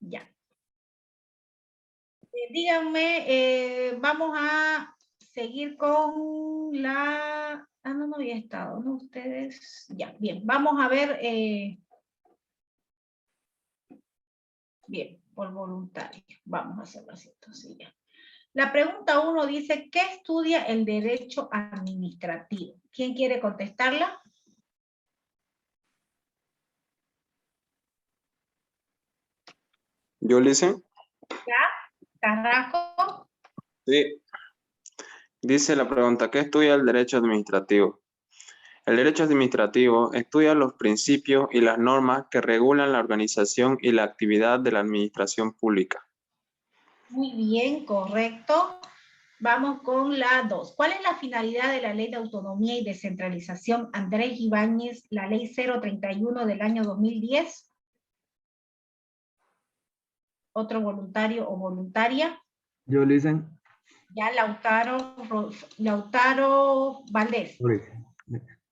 Ya. Díganme, vamos a seguir con la... Ah, no había estado, ¿no? Ustedes... Ya, bien. Vamos a ver... Bien, por voluntario. Vamos a hacerlo así, entonces ya. La pregunta 1 dice, ¿qué estudia el derecho administrativo? ¿Quién quiere contestarla? Yo le hice. ¿Ya? ¿Carrasco? Sí. Dice la pregunta, ¿qué estudia el derecho administrativo? El derecho administrativo estudia los principios y las normas que regulan la organización y la actividad de la administración pública. Muy bien, correcto. Vamos con la 2. ¿Cuál es la finalidad de la Ley de Autonomía y Descentralización Andrés Ibáñez, la Ley 031 del año 2010? ¿Otro voluntario o voluntaria? Yo le hice. Ya, Lautaro Valdés.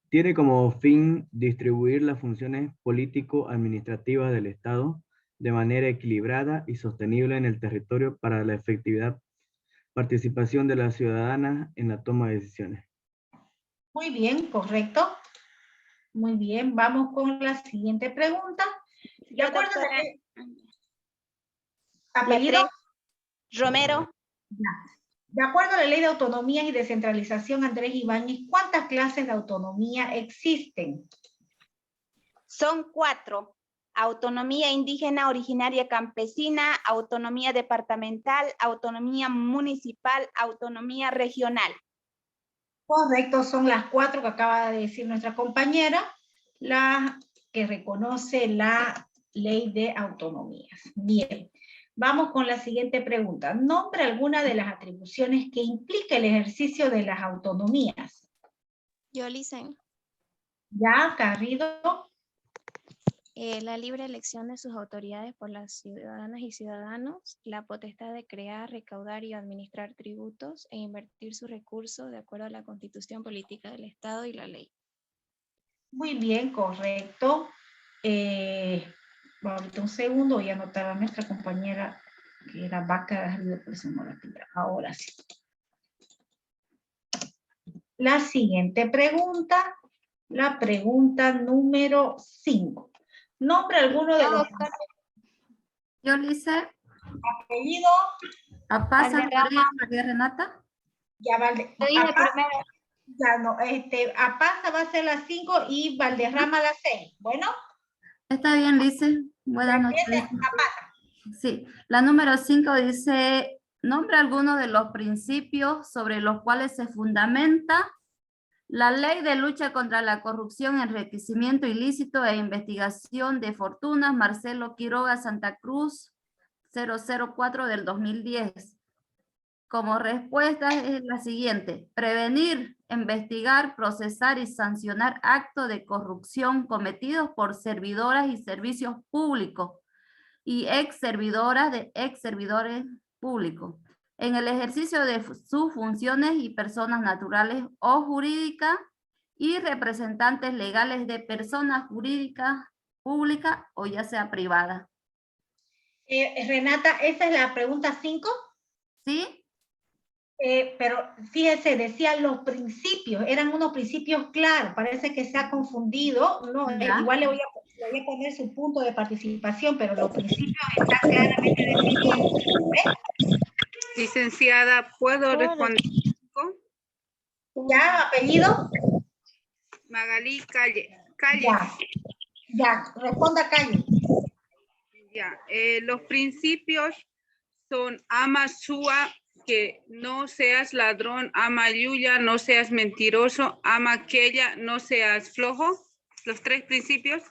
Tiene como fin distribuir las funciones político-administrativas del Estado de manera equilibrada y sostenible en el territorio para la efectividad participación de las ciudadanas en la toma de decisiones. Muy bien, correcto. Muy bien, vamos con la siguiente pregunta. ¿De acuerdo a la ley? ¿Apellido? Romero. De acuerdo a la Ley de Autonomía y Descentralización Andrés Ibáñez, ¿cuántas clases de autonomía existen? Son 4. Autonomía indígena, originaria, campesina, autonomía departamental, autonomía municipal, autonomía regional. Correcto, son las 4 que acaba de decir nuestra compañera, la que reconoce la Ley de Autonomías. Bien, vamos con la siguiente pregunta. Nombre alguna de las atribuciones que implica el ejercicio de las autonomías. Yolicen. Ya, Garrido. La libre elección de sus autoridades por las ciudadanas y ciudadanos, la potestad de crear, recaudar y administrar tributos e invertir sus recursos de acuerdo a la Constitución Política del Estado y la ley. Muy bien, correcto. Ahorita un segundo, voy a anotar a nuestra compañera que era Vaca Garrido, por eso no la pilla. Ahora sí. La siguiente pregunta, la pregunta número 5. Nombre alguno de los... Yo le hice. Apellido. Apasa María Renata. Ya, ya no, Apasa va a ser las 5 y Valderrama las 6. Bueno. Está bien, dice. Buenas noches. Sí, la número 5 dice, nombre alguno de los principios sobre los cuales se fundamenta la Ley de Lucha contra la Corrupción, Enriquecimiento Ilícito e Investigación de Fortunas, Marcelo Quiroga, Santa Cruz, 004 del 2010. Como respuesta es la siguiente: prevenir, investigar, procesar y sancionar actos de corrupción cometidos por servidoras y servicios públicos y ex servidores públicos en el ejercicio de sus funciones y personas naturales o jurídicas y representantes legales de personas jurídicas públicas o ya sea privada. Renata, ¿esa es la pregunta 5? ¿Sí? Pero fíjese, decía los principios, eran unos principios claros, parece que se ha confundido, no, igual le voy a poner su punto de participación, pero los principios están claramente definidos. Licenciada, ¿puedo responder? ¿Ya, apellido? Magalí Calle. Ya, responda Calle. Ya, los principios son ama sua, que no seas ladrón, ama yuya, no seas mentiroso, ama aquella, no seas flojo. Los 3 principios.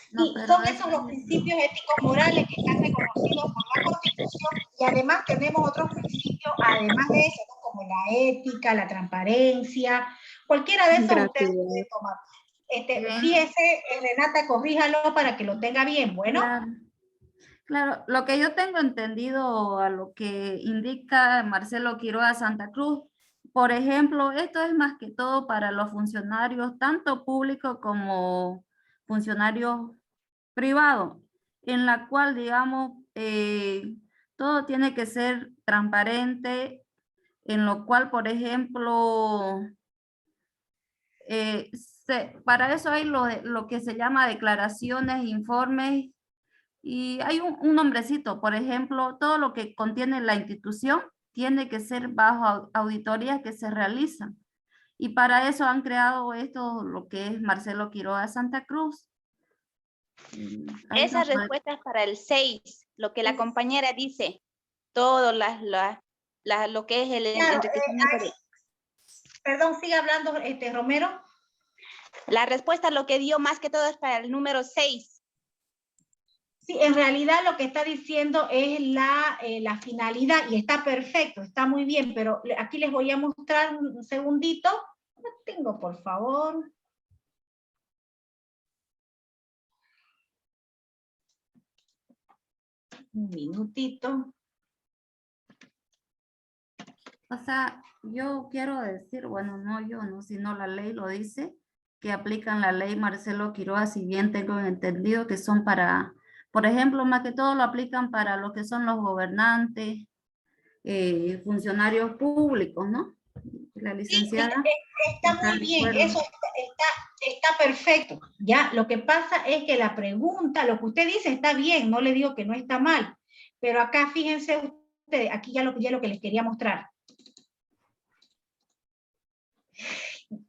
Sí, son esos los principios éticos morales que están reconocidos por la Constitución y además tenemos otros principios, además de eso, ¿no? Como la ética, la transparencia, cualquiera de esos ustedes pueden tomar. Fíjese, Renata, corríjalo para que lo tenga bien, ¿bueno? Claro, lo que yo tengo entendido a lo que indica Marcelo Quiroga Santa Cruz, por ejemplo, esto es más que todo para los funcionarios, tanto públicos como funcionarios privados, en la cual, digamos, todo tiene que ser transparente, en lo cual, por ejemplo, para eso hay lo que se llama declaraciones, informes, y hay un nombrecito, por ejemplo, todo lo que contiene la institución tiene que ser bajo auditorías que se realizan. Y para eso han creado esto, lo que es Marcelo Quiroga Santa Cruz. Esa respuesta es para el 6, lo que la compañera dice, todo lo que es el enriquecimiento. Perdón, sigue hablando, Romero. La respuesta lo que dio más que todo es para el número 6. Sí, en realidad lo que está diciendo es la finalidad y está perfecto, está muy bien, pero aquí les voy a mostrar un segundito. No tengo, por favor. Un minutito. O sea, yo quiero decir, bueno, no yo, no, sino la ley lo dice, que aplican la ley Marcelo Quiroga, si bien tengo entendido que son para, por ejemplo, más que todo lo aplican para lo que son los gobernantes, funcionarios públicos, ¿no? La licenciada. Sí, está muy bien, eso está perfecto. Ya, lo que pasa es que la pregunta, lo que usted dice está bien, no le digo que no está mal, pero acá fíjense ustedes, aquí ya lo que les quería mostrar.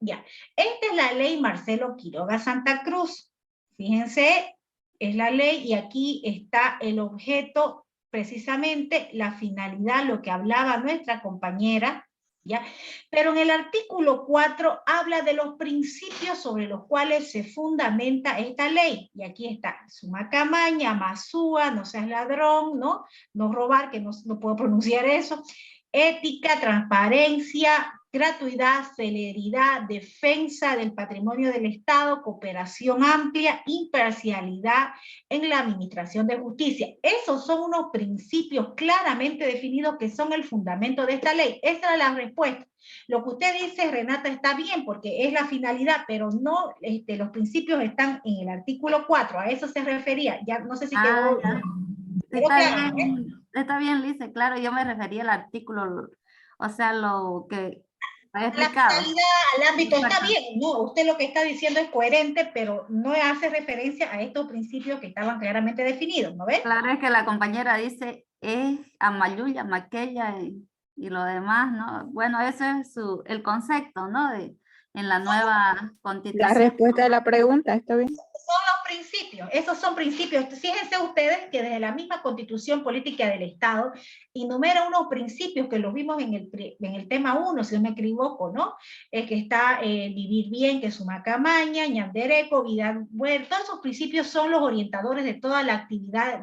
Ya, esta es la ley Marcelo Quiroga Santa Cruz. Fíjense, es la ley y aquí está el objeto, precisamente la finalidad, lo que hablaba nuestra compañera, ¿ya? Pero en el artículo 4 habla de los principios sobre los cuales se fundamenta esta ley. Y aquí está, sumacamaña, masúa, no seas ladrón, ¿no? No robar, que no puedo pronunciar eso. Ética, transparencia, gratuidad, celeridad, defensa del patrimonio del Estado, cooperación amplia, imparcialidad en la administración de justicia. Esos son unos principios claramente definidos que son el fundamento de esta ley. Esa es la respuesta. Lo que usted dice, Renata, está bien porque es la finalidad, pero no, los principios están en el artículo 4, a eso se refería. Ya no sé si quedó... Está bien, Lice, claro, yo me refería al artículo, o sea, lo que ha explicado. La finalidad, al ámbito, está bien, no, usted lo que está diciendo es coherente, pero no hace referencia a estos principios que estaban claramente definidos, ¿no ves? Claro, es que la compañera dice, es Amayuya, Maquella y lo demás, ¿no? Bueno, ese es el concepto, ¿no? En la nueva constitución. La respuesta de la pregunta, ¿está bien? Son los principios, esos son principios. Fíjense ustedes que desde la misma Constitución Política del Estado enumera unos principios que los vimos en el tema 1, si no me equivoco, ¿no? Que está vivir bien, que es sumacamaña, ñandereco, vida buena, todos esos principios son los orientadores de toda la actividad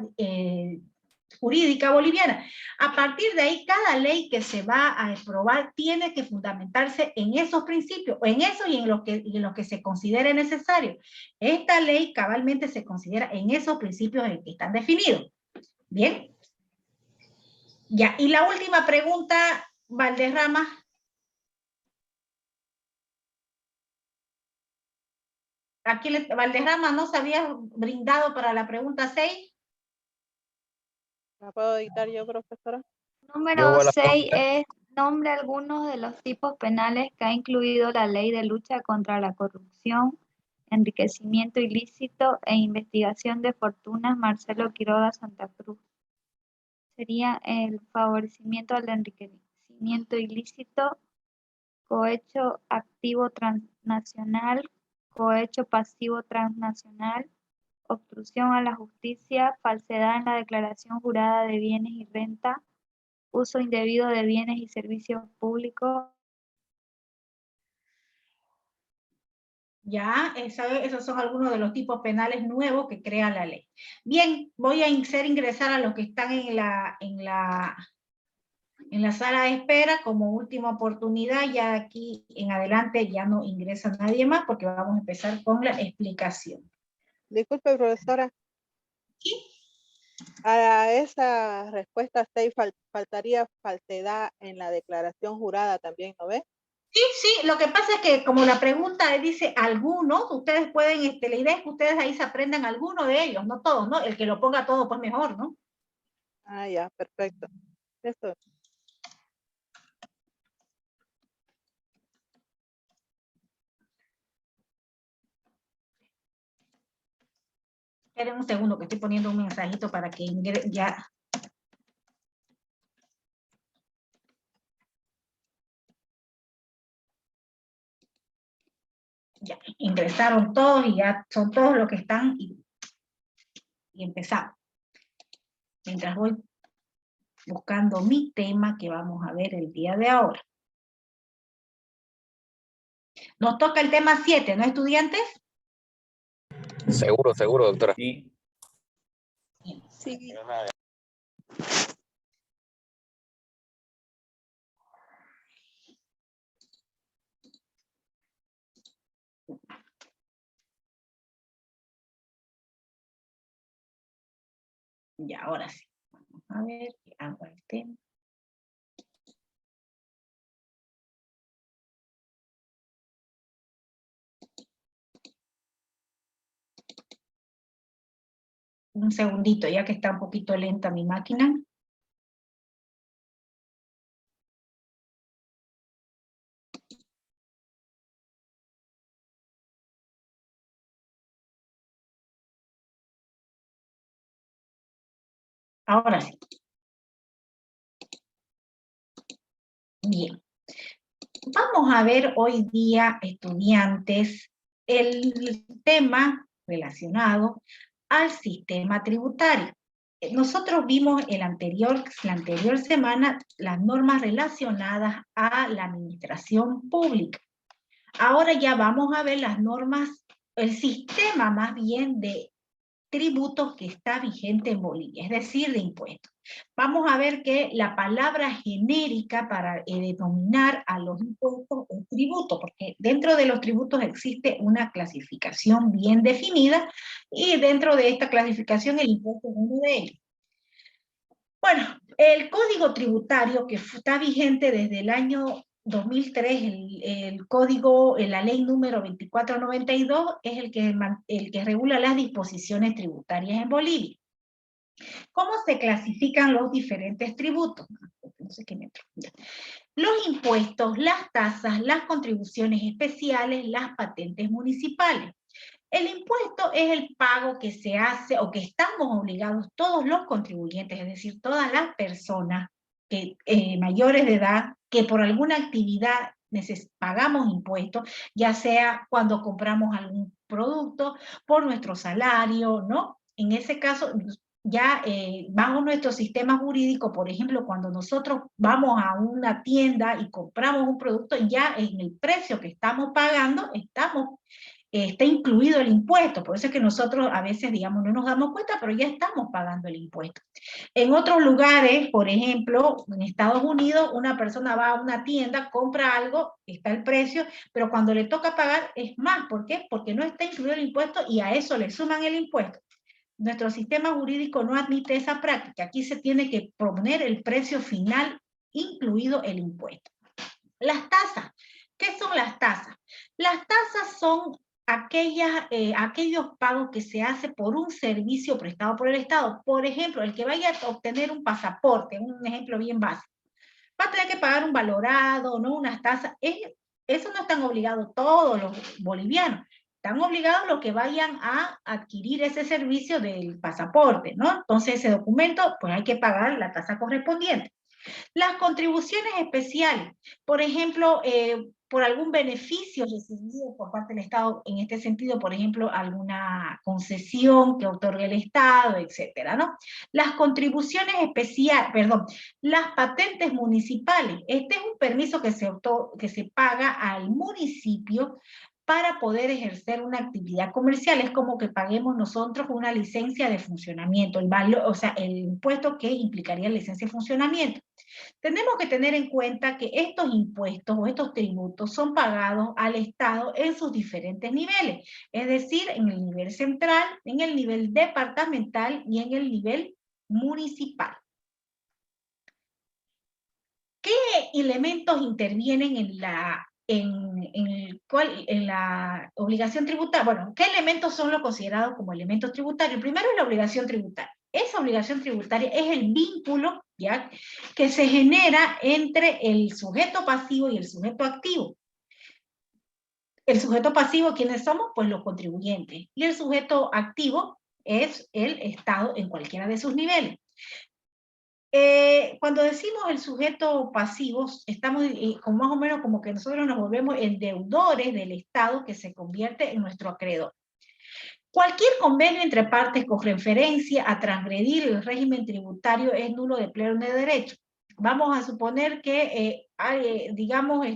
jurídica boliviana. A partir de ahí, cada ley que se va a aprobar tiene que fundamentarse en esos principios, o en eso y en lo que se considere necesario. Esta ley cabalmente se considera en esos principios en que están definidos. ¿Bien? Ya, y la última pregunta, Valderrama. Aquí Valderrama no se había brindado para la pregunta 6. ¿La puedo dictar yo, profesora? Número 6 es nombre algunos de los tipos penales que ha incluido la ley de lucha contra la corrupción, enriquecimiento ilícito e investigación de fortunas Marcelo Quiroga Santa Cruz. Sería el favorecimiento al enriquecimiento ilícito, cohecho activo transnacional, cohecho pasivo transnacional, obstrucción a la justicia, falsedad en la declaración jurada de bienes y renta, uso indebido de bienes y servicios públicos. Ya, esos son algunos de los tipos penales nuevos que crea la ley. Bien, voy a ingresar a los que están en la sala de espera como última oportunidad. Ya aquí en adelante ya no ingresa nadie más porque vamos a empezar con la explicación. Disculpe, profesora. ¿Sí? A esa respuesta 6 faltaría falsedad en la declaración jurada también, ¿no ve? Sí, sí, lo que pasa es que como la pregunta dice algunos, ustedes pueden, la idea es que ustedes ahí se aprendan alguno de ellos, no todos, ¿no? El que lo ponga todo, pues mejor, ¿no? Ah, ya, perfecto. Esto. Esperen un segundo que estoy poniendo un mensajito para que ya. Ya, ingresaron todos y ya son todos los que están y empezamos. Mientras voy buscando mi tema que vamos a ver el día de ahora. Nos toca el tema 7, ¿no, estudiantes? Seguro, seguro, doctora. Sí. Sí. Ya, ahora sí. Vamos a ver qué hago el tema. Un segundito, ya que está un poquito lenta mi máquina. Ahora sí. Bien. Vamos a ver hoy día, estudiantes, el tema relacionado al sistema tributario. Nosotros vimos la anterior semana las normas relacionadas a la administración pública. Ahora ya vamos a ver las normas, el sistema más bien de tributos que está vigente en Bolivia, es decir, de impuestos. Vamos a ver que la palabra genérica para denominar a los impuestos es tributo, porque dentro de los tributos existe una clasificación bien definida y dentro de esta clasificación el impuesto es uno de ellos. Bueno, el Código Tributario que está vigente desde el año 2003, el código, la ley número 2492, es el que regula las disposiciones tributarias en Bolivia. ¿Cómo se clasifican los diferentes tributos? No sé qué metro. Los impuestos, las tasas, las contribuciones especiales, las patentes municipales. El impuesto es el pago que se hace o que estamos obligados todos los contribuyentes, es decir, todas las personas que, mayores de edad que por alguna actividad pagamos impuestos, ya sea cuando compramos algún producto, por nuestro salario, ¿no? En ese caso, ya bajo nuestro sistema jurídico, por ejemplo, cuando nosotros vamos a una tienda y compramos un producto, ya en el precio que estamos pagando, está incluido el impuesto, por eso es que nosotros a veces, digamos, no nos damos cuenta, pero ya estamos pagando el impuesto. En otros lugares, por ejemplo, en Estados Unidos, una persona va a una tienda, compra algo, está el precio, pero cuando le toca pagar es más. ¿Por qué? Porque no está incluido el impuesto y a eso le suman el impuesto. Nuestro sistema jurídico no admite esa práctica. Aquí se tiene que poner el precio final, incluido el impuesto. Las tasas. ¿Qué son las tasas? Las tasas son aquellos pagos que se hace por un servicio prestado por el Estado. Por ejemplo, el que vaya a obtener un pasaporte, un ejemplo bien básico, va a tener que pagar un valorado, ¿no? Unas tasas. Eso no están obligados todos los bolivianos. Están obligados los que vayan a adquirir ese servicio del pasaporte, ¿no? Entonces ese documento, pues hay que pagar la tasa correspondiente. Las contribuciones especiales, por ejemplo, por algún beneficio recibido por parte del Estado, en este sentido, por ejemplo, alguna concesión que otorgue el Estado, etcétera, ¿no? Las contribuciones especiales, perdón, las patentes municipales. Este es un permiso que se paga al municipio para poder ejercer una actividad comercial. Es como que paguemos nosotros una licencia de funcionamiento, el valor, o sea, el impuesto que implicaría la licencia de funcionamiento. Tenemos que tener en cuenta que estos impuestos o estos tributos son pagados al Estado en sus diferentes niveles, es decir, en el nivel central, en el nivel departamental y en el nivel municipal. ¿Qué elementos intervienen en la obligación tributaria? Bueno, ¿qué elementos son los considerados como elementos tributarios? Primero es la obligación tributaria. esa obligación tributaria es el vínculo, ¿ya?, que se genera entre el sujeto pasivo y el sujeto activo. El sujeto pasivo, ¿quiénes somos? Pues los contribuyentes. Y el sujeto activo es el Estado en cualquiera de sus niveles. Cuando decimos el sujeto pasivo, estamos con más o menos como que nosotros nos volvemos deudores del Estado que se convierte en nuestro acreedor. Cualquier convenio entre partes con referencia a transgredir el régimen tributario es nulo de pleno derecho. Vamos a suponer que, digamos,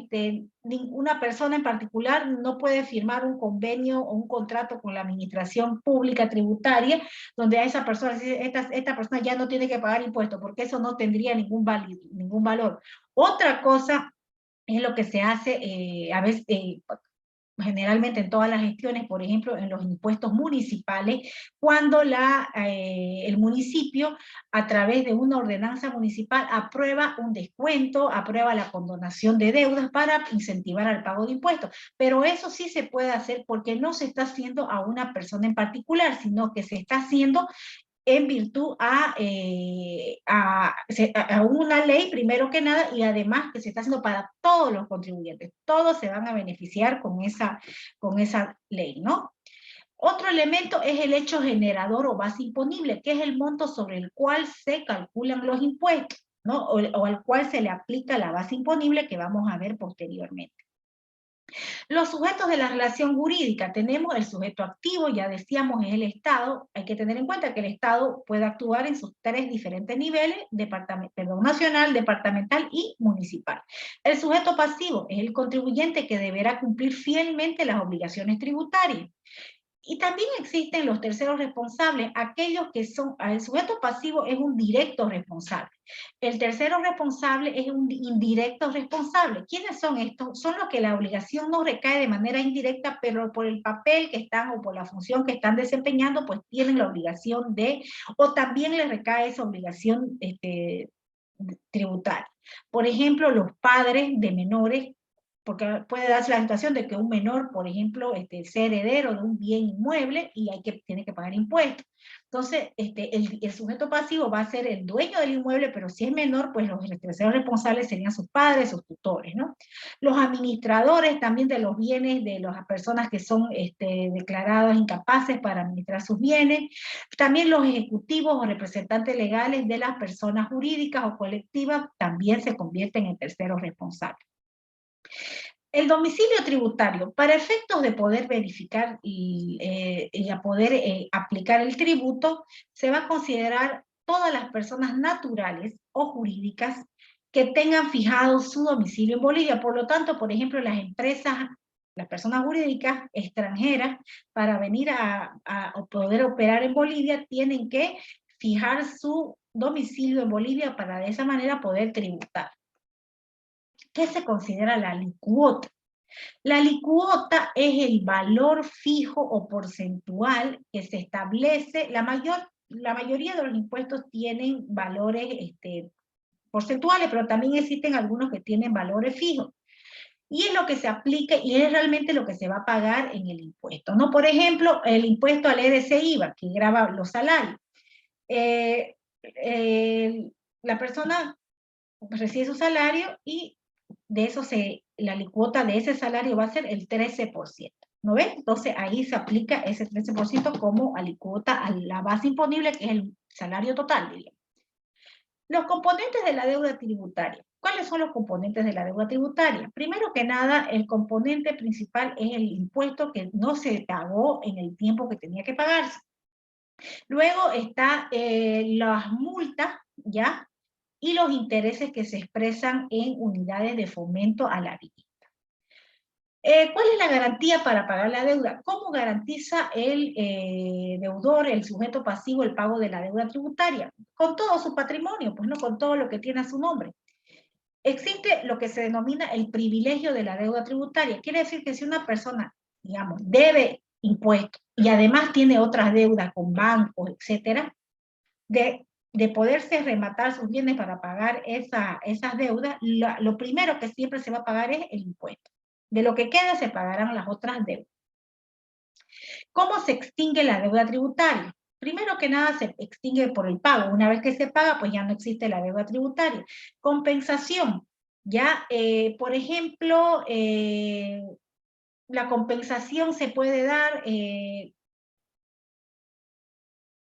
ninguna persona en particular no puede firmar un convenio o un contrato con la administración pública tributaria, donde a esa persona, esta persona ya no tiene que pagar impuestos, porque eso no tendría ningún valor. Otra cosa es lo que se hace a veces, generalmente en todas las gestiones, por ejemplo, en los impuestos municipales, cuando el municipio, a través de una ordenanza municipal, aprueba un descuento, aprueba la condonación de deudas para incentivar al pago de impuestos. Pero eso sí se puede hacer porque no se está haciendo a una persona en particular, sino que se está haciendo en virtud a una ley, primero que nada, y además que se está haciendo para todos los contribuyentes. Todos se van a beneficiar con esa ley, ¿no? Otro elemento es el hecho generador o base imponible, que es el monto sobre el cual se calculan los impuestos, ¿no? O al cual se le aplica la base imponible que vamos a ver posteriormente. Los sujetos de la relación jurídica, tenemos el sujeto activo, ya decíamos, es el Estado. Hay que tener en cuenta que el Estado puede actuar en sus tres diferentes niveles, nacional, departamental y municipal. El sujeto pasivo es el contribuyente que deberá cumplir fielmente las obligaciones tributarias. Y también existen los terceros responsables, aquellos que son, el sujeto pasivo es un directo responsable. El tercero responsable es un indirecto responsable. ¿Quiénes son estos? Son los que la obligación no recae de manera indirecta, pero por el papel que están o por la función que están desempeñando, pues tienen la obligación o también les recae esa obligación tributaria. Por ejemplo, los padres de menores, porque puede darse la situación de que un menor, por ejemplo, sea heredero de un bien inmueble y tiene que pagar impuestos. Entonces, el sujeto pasivo va a ser el dueño del inmueble, pero si es menor, pues los terceros responsables serían sus padres, sus tutores, ¿no? Los administradores también de los bienes de las personas que son declaradas incapaces para administrar sus bienes. También los ejecutivos o representantes legales de las personas jurídicas o colectivas también se convierten en terceros responsables. El domicilio tributario, para efectos de poder verificar y a poder aplicar el tributo, se va a considerar todas las personas naturales o jurídicas que tengan fijado su domicilio en Bolivia. Por lo tanto, por ejemplo, las empresas, las personas jurídicas extranjeras, para venir a poder operar en Bolivia, tienen que fijar su domicilio en Bolivia para de esa manera poder tributar. ¿Qué se considera la alicuota? La alicuota es el valor fijo o porcentual que se establece. La mayoría de los impuestos tienen valores porcentuales, pero también existen algunos que tienen valores fijos. Y es lo que se aplica y es realmente lo que se va a pagar en el impuesto, ¿no? Por ejemplo, el impuesto al EDC-IVA, que grava los salarios. La persona recibe su salario y de eso la alicuota de ese salario va a ser el 13%, ¿no ven? Entonces ahí se aplica ese 13% como alicuota a la base imponible, que es el salario total, diríamos. Los componentes de la deuda tributaria. ¿Cuáles son los componentes de la deuda tributaria? Primero que nada, el componente principal es el impuesto que no se pagó en el tiempo que tenía que pagarse. Luego está las multas, ¿ya? Y los intereses que se expresan en unidades de fomento a la vivienda. ¿Cuál es la garantía para pagar la deuda? ¿Cómo garantiza el deudor, el sujeto pasivo, el pago de la deuda tributaria? Con todo su patrimonio, pues no con todo lo que tiene a su nombre. Existe lo que se denomina el privilegio de la deuda tributaria. Quiere decir que si una persona, digamos, debe impuestos y además tiene otras deudas con bancos, etcétera, de poderse rematar sus bienes para pagar esas deudas, lo primero que siempre se va a pagar es el impuesto. De lo que queda se pagarán las otras deudas. ¿Cómo se extingue la deuda tributaria? Primero que nada se extingue por el pago. Una vez que se paga, pues ya no existe la deuda tributaria. Compensación. Ya, por ejemplo, la compensación se puede dar,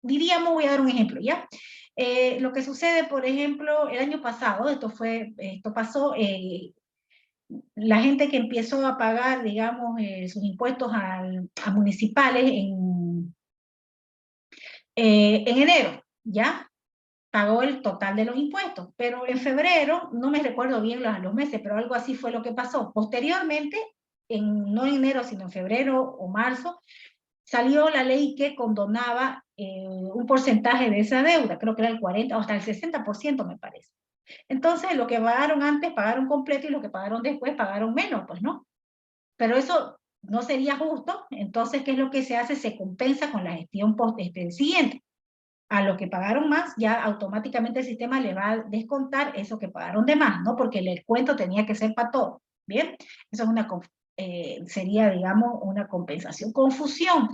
diríamos, voy a dar un ejemplo, ¿ya? Lo que sucede, por ejemplo, el año pasado, esto pasó, la gente que empezó a pagar, digamos, sus impuestos a municipales en enero, ¿ya? Pagó el total de los impuestos, pero en febrero, no me recuerdo bien los meses, pero algo así fue lo que pasó. Posteriormente, no en enero, sino en febrero o marzo, salió la ley que condonaba un porcentaje de esa deuda, creo que era el 40 o hasta el 60% me parece. Entonces, lo que pagaron antes pagaron completo y lo que pagaron después pagaron menos, pues no. Pero eso no sería justo, entonces, ¿qué es lo que se hace? Se compensa con la gestión siguiente. A los que pagaron más, ya automáticamente el sistema le va a descontar eso que pagaron de más, ¿no? Porque el descuento tenía que ser para todos, ¿bien? Eso es sería, digamos, una compensación. Confusión.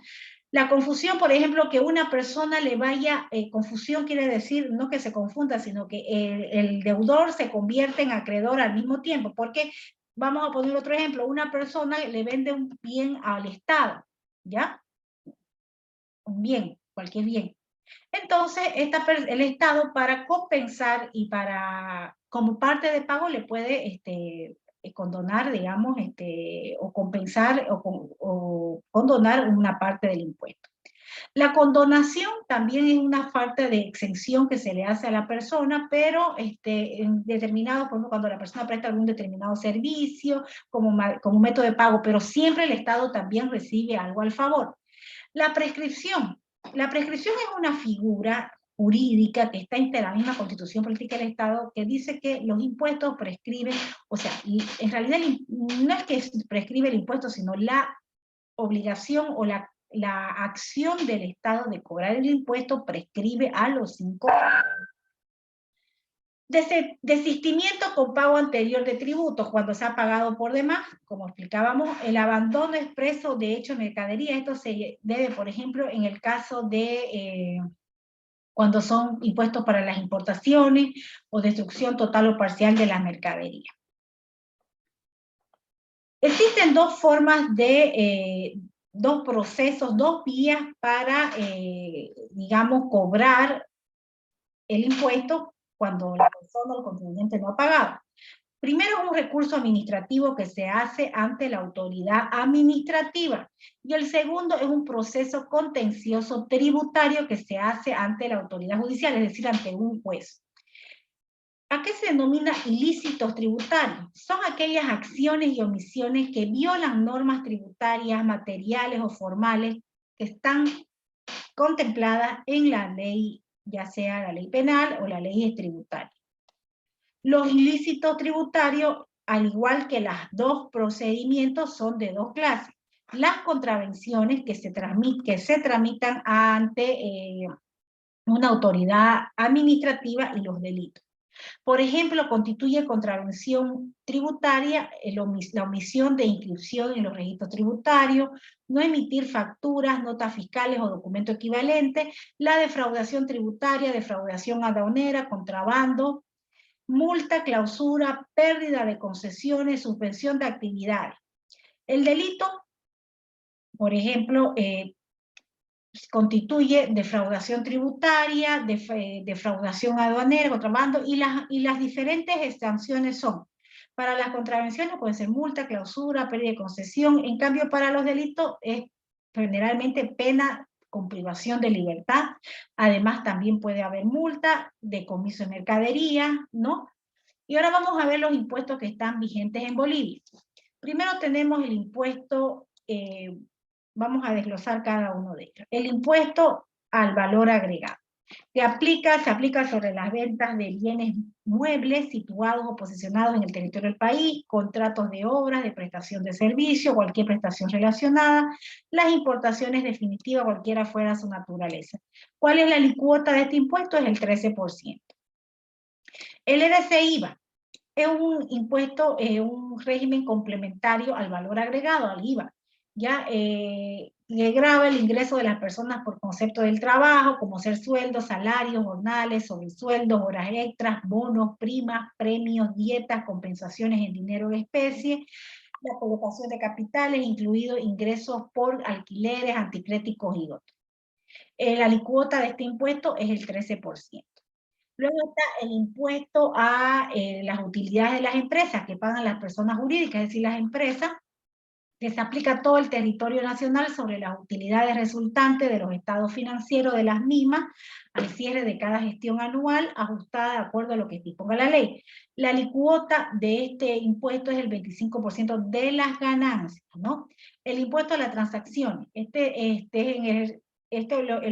La confusión, por ejemplo, que una persona le vaya, confusión quiere decir no que se confunda, sino que el deudor se convierte en acreedor al mismo tiempo, porque, vamos a poner otro ejemplo, una persona le vende un bien al Estado, ¿ya? Un bien, cualquier bien. Entonces, el Estado para compensar y como parte de pago le puede condonar, digamos, o compensar o condonar una parte del impuesto. La condonación también es una falta de exención que se le hace a la persona, pero en determinado, por ejemplo, cuando la persona presta algún determinado servicio como un método de pago, pero siempre el Estado también recibe algo al favor. La prescripción. La prescripción es una figura jurídica que está en la misma Constitución Política del Estado que dice que los impuestos prescriben, o sea, en realidad no es que prescribe el impuesto, sino la obligación o la acción del Estado de cobrar el impuesto prescribe a los 5 años. Desistimiento con pago anterior de tributos, cuando se ha pagado por demás, como explicábamos, el abandono expreso de hecho de mercadería, esto se debe, por ejemplo, en el caso de cuando son impuestos para las importaciones o destrucción total o parcial de la mercadería. Existen dos formas dos procesos, dos vías para, digamos, cobrar el impuesto cuando la persona o el contribuyente no ha pagado. Primero es un recurso administrativo que se hace ante la autoridad administrativa y el segundo es un proceso contencioso tributario que se hace ante la autoridad judicial, es decir, ante un juez. ¿A qué se denomina ilícitos tributarios? Son aquellas acciones y omisiones que violan normas tributarias, materiales o formales que están contempladas en la ley, ya sea la ley penal o la ley tributaria. Los ilícitos tributarios, al igual que los dos procedimientos, son de dos clases. Las contravenciones que se tramitan ante una autoridad administrativa y los delitos. Por ejemplo, constituye contravención tributaria la omisión de inscripción en los registros tributarios, no emitir facturas, notas fiscales o documentos equivalentes, la defraudación tributaria, defraudación aduanera, contrabando, multa, clausura, pérdida de concesiones, suspensión de actividades. El delito, por ejemplo, constituye defraudación tributaria, defraudación aduanera, contrabando, y las diferentes sanciones son, para las contravenciones puede ser multa, clausura, pérdida de concesión, en cambio para los delitos es generalmente pena con privación de libertad, además también puede haber multa, decomiso de mercadería, ¿no? Y ahora vamos a ver los impuestos que están vigentes en Bolivia. Primero tenemos el impuesto, vamos a desglosar cada uno de ellos. El impuesto al valor agregado. Se aplica sobre las ventas de bienes muebles situados o posicionados en el territorio del país, contratos de obras, de prestación de servicio, cualquier prestación relacionada, las importaciones definitivas, cualquiera fuera su naturaleza. ¿Cuál es la alícuota de este impuesto? Es el 13%. El IRC-IVA es un impuesto, un régimen complementario al valor agregado, al IVA. Ya que grava el ingreso de las personas por concepto del trabajo, como ser sueldos, salarios, jornales, sobresueldos, horas extras, bonos, primas, premios, dietas, compensaciones en dinero en especie, la colocación de capitales, incluidos ingresos por alquileres, anticréticos y otros. La alícuota de este impuesto es el 13%. Luego está el impuesto a las utilidades de las empresas que pagan las personas jurídicas, es decir, las empresas, que se aplica a todo el territorio nacional sobre las utilidades resultantes de los estados financieros de las mismas al cierre de cada gestión anual, ajustada de acuerdo a lo que disponga la ley. La alícuota de este impuesto es el 25% de las ganancias, ¿no? El impuesto a la transacción, el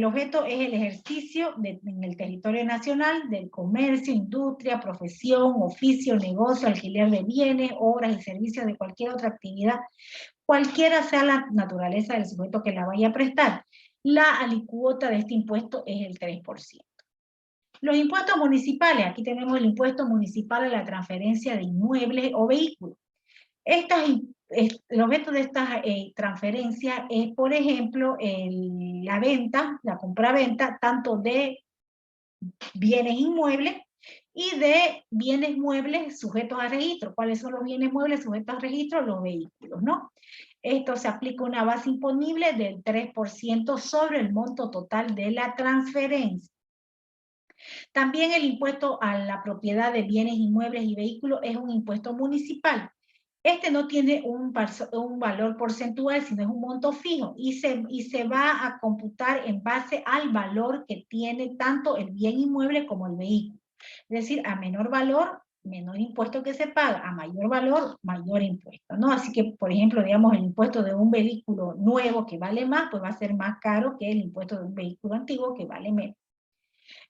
objeto es el ejercicio en el territorio nacional del comercio, industria, profesión, oficio, negocio, alquiler de bienes, obras y servicios de cualquier otra actividad, cualquiera sea la naturaleza del sujeto que la vaya a prestar. La alícuota de este impuesto es el 3%. Los impuestos municipales, aquí tenemos el impuesto municipal a la transferencia de inmuebles o vehículos. El objeto de estas transferencias es, por ejemplo, la venta, la compra-venta, tanto de bienes inmuebles y de bienes muebles sujetos a registro. ¿Cuáles son los bienes muebles sujetos a registro? Los vehículos, ¿no? Esto se aplica una base imponible del 3% sobre el monto total de la transferencia. También el impuesto a la propiedad de bienes inmuebles y vehículos es un impuesto municipal. Este no tiene un valor porcentual, sino es un monto fijo y se va a computar en base al valor que tiene tanto el bien inmueble como el vehículo. Es decir, a menor valor, menor impuesto que se paga, a mayor valor, mayor impuesto, ¿no? Así que, por ejemplo, digamos, el impuesto de un vehículo nuevo que vale más, pues va a ser más caro que el impuesto de un vehículo antiguo que vale menos.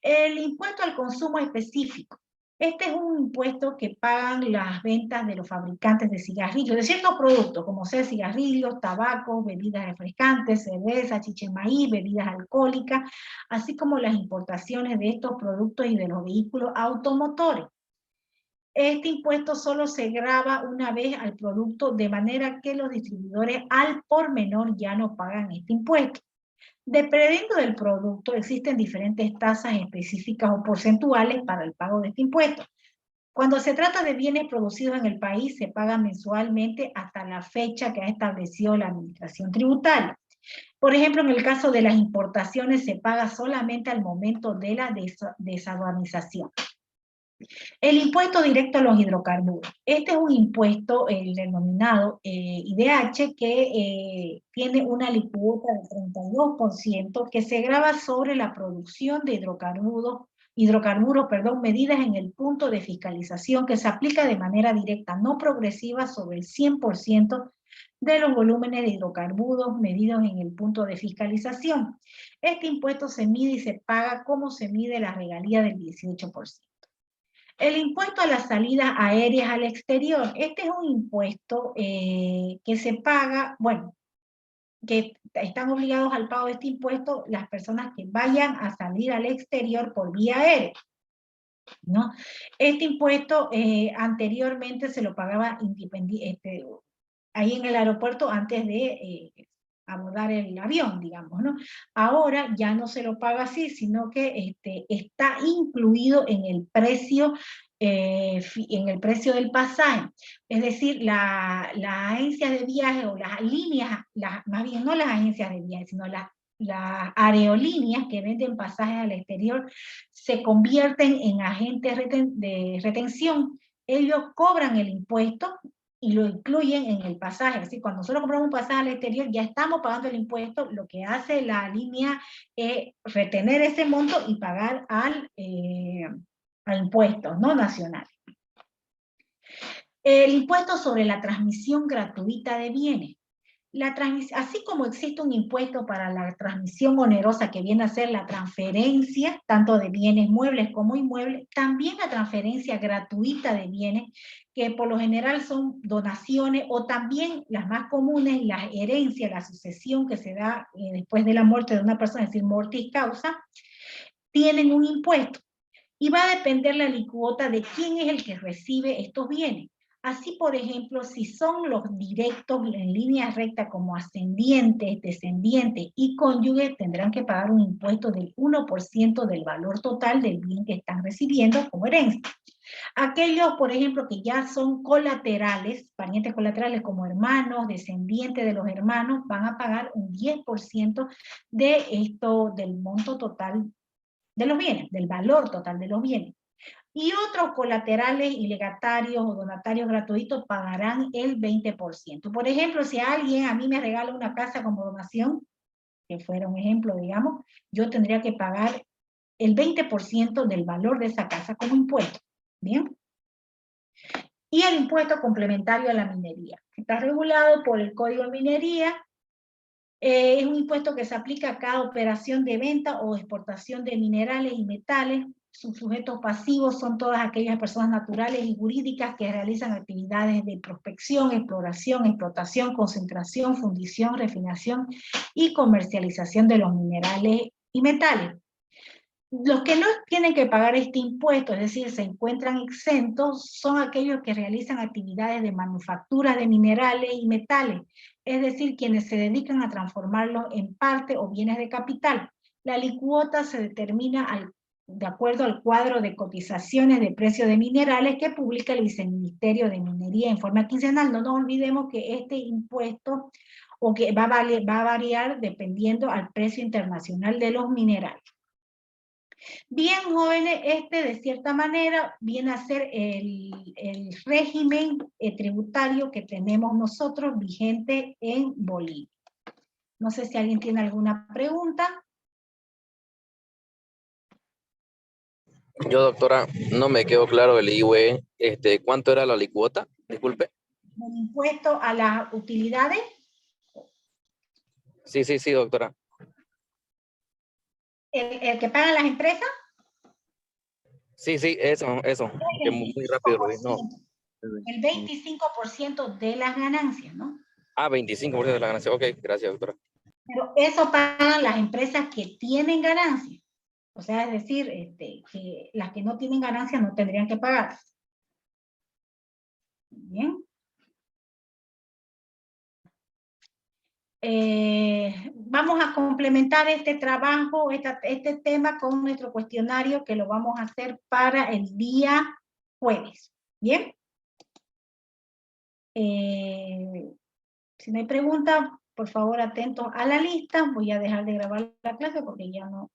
El impuesto al consumo específico. Este es un impuesto que pagan las ventas de los fabricantes de cigarrillos, de ciertos productos, como sea cigarrillos, tabacos, bebidas refrescantes, cerveza, chiche maíz, bebidas alcohólicas, así como las importaciones de estos productos y de los vehículos automotores. Este impuesto solo se grava una vez al producto, de manera que los distribuidores al por menor ya no pagan este impuesto. Dependiendo del producto, existen diferentes tasas específicas o porcentuales para el pago de este impuesto. Cuando se trata de bienes producidos en el país, se paga mensualmente hasta la fecha que ha establecido la Administración Tributaria. Por ejemplo, en el caso de las importaciones, se paga solamente al momento de la desaduanización. El impuesto directo a los hidrocarburos. Este es un impuesto, el denominado IDH, que tiene una alícuota del 32% que se grava sobre la producción de hidrocarburos, medidas en el punto de fiscalización que se aplica de manera directa, no progresiva, sobre el 100% de los volúmenes de hidrocarburos medidos en el punto de fiscalización. Este impuesto se mide y se paga como se mide la regalía del 18%. El impuesto a las salidas aéreas al exterior. Este es un impuesto que se paga, bueno, que están obligados al pago de este impuesto las personas que vayan a salir al exterior por vía aérea, ¿no? Este impuesto anteriormente se lo pagaba ahí en el aeropuerto antes de abordar el avión, digamos, ¿no? Ahora ya no se lo paga así, sino que está incluido en el precio del pasaje. Es decir, las agencias de viaje o las líneas, más bien no las agencias de viaje, sino las aerolíneas que venden pasajes al exterior se convierten en agentes de retención. Ellos cobran el impuesto y lo incluyen en el pasaje. Es decir, cuando nosotros compramos un pasaje al exterior, ya estamos pagando el impuesto. Lo que hace la línea es retener ese monto y pagar al impuesto, ¿no? Nacional. El impuesto sobre la transmisión gratuita de bienes. Así como existe un impuesto para la transmisión onerosa que viene a ser la transferencia, tanto de bienes muebles como inmuebles, también la transferencia gratuita de bienes, que por lo general son donaciones, o también las más comunes, la herencia, la sucesión que se da después de la muerte de una persona, es decir, mortis causa, tienen un impuesto. Y va a depender la alícuota de quién es el que recibe estos bienes. Así, por ejemplo, si son los directos en línea recta como ascendientes, descendientes y cónyuges, tendrán que pagar un impuesto del 1% del valor total del bien que están recibiendo como herencia. Aquellos, por ejemplo, que ya son colaterales, parientes colaterales como hermanos, descendientes de los hermanos, van a pagar un 10% de esto, del monto total de los bienes, del valor total de los bienes. Y otros colaterales y legatarios o donatarios gratuitos pagarán el 20%. Por ejemplo, si alguien a mí me regala una casa como donación, que fuera un ejemplo, digamos, yo tendría que pagar el 20% del valor de esa casa como impuesto. ¿Bien? Y el impuesto complementario a la minería, que está regulado por el Código de Minería. Es un impuesto que se aplica a cada operación de venta o exportación de minerales y metales. Sus sujetos pasivos son todas aquellas personas naturales y jurídicas que realizan actividades de prospección, exploración, explotación, concentración, fundición, refinación y comercialización de los minerales y metales. Los que no tienen que pagar este impuesto, es decir, se encuentran exentos, son aquellos que realizan actividades de manufactura de minerales y metales, es decir, quienes se dedican a transformarlos en parte o bienes de capital. La alícuota se determina de acuerdo al cuadro de cotizaciones de precios de minerales que publica el Viceministerio de Minería en forma quincenal. No nos olvidemos que este impuesto o que va a variar dependiendo al precio internacional de los minerales. Bien, jóvenes, de cierta manera viene a ser el régimen tributario que tenemos nosotros vigente en Bolivia. No sé si alguien tiene alguna pregunta. Yo, doctora, no me quedó claro el IUE. ¿Cuánto era la alícuota? Disculpe. ¿El impuesto a las utilidades? Sí, doctora. ¿El que pagan las empresas? Sí, eso. Que muy rápido lo vi. No. El 25% de las ganancias, ¿no? 25% de la ganancia. Ok, gracias, doctora. Pero eso pagan las empresas que tienen ganancias. O sea, es decir, que las que no tienen ganancias no tendrían que pagar. Bien. Vamos a complementar este trabajo, este tema con nuestro cuestionario que lo vamos a hacer para el día jueves. ¿Bien? Si no hay preguntas, por favor, atentos a la lista. Voy a dejar de grabar la clase porque ya no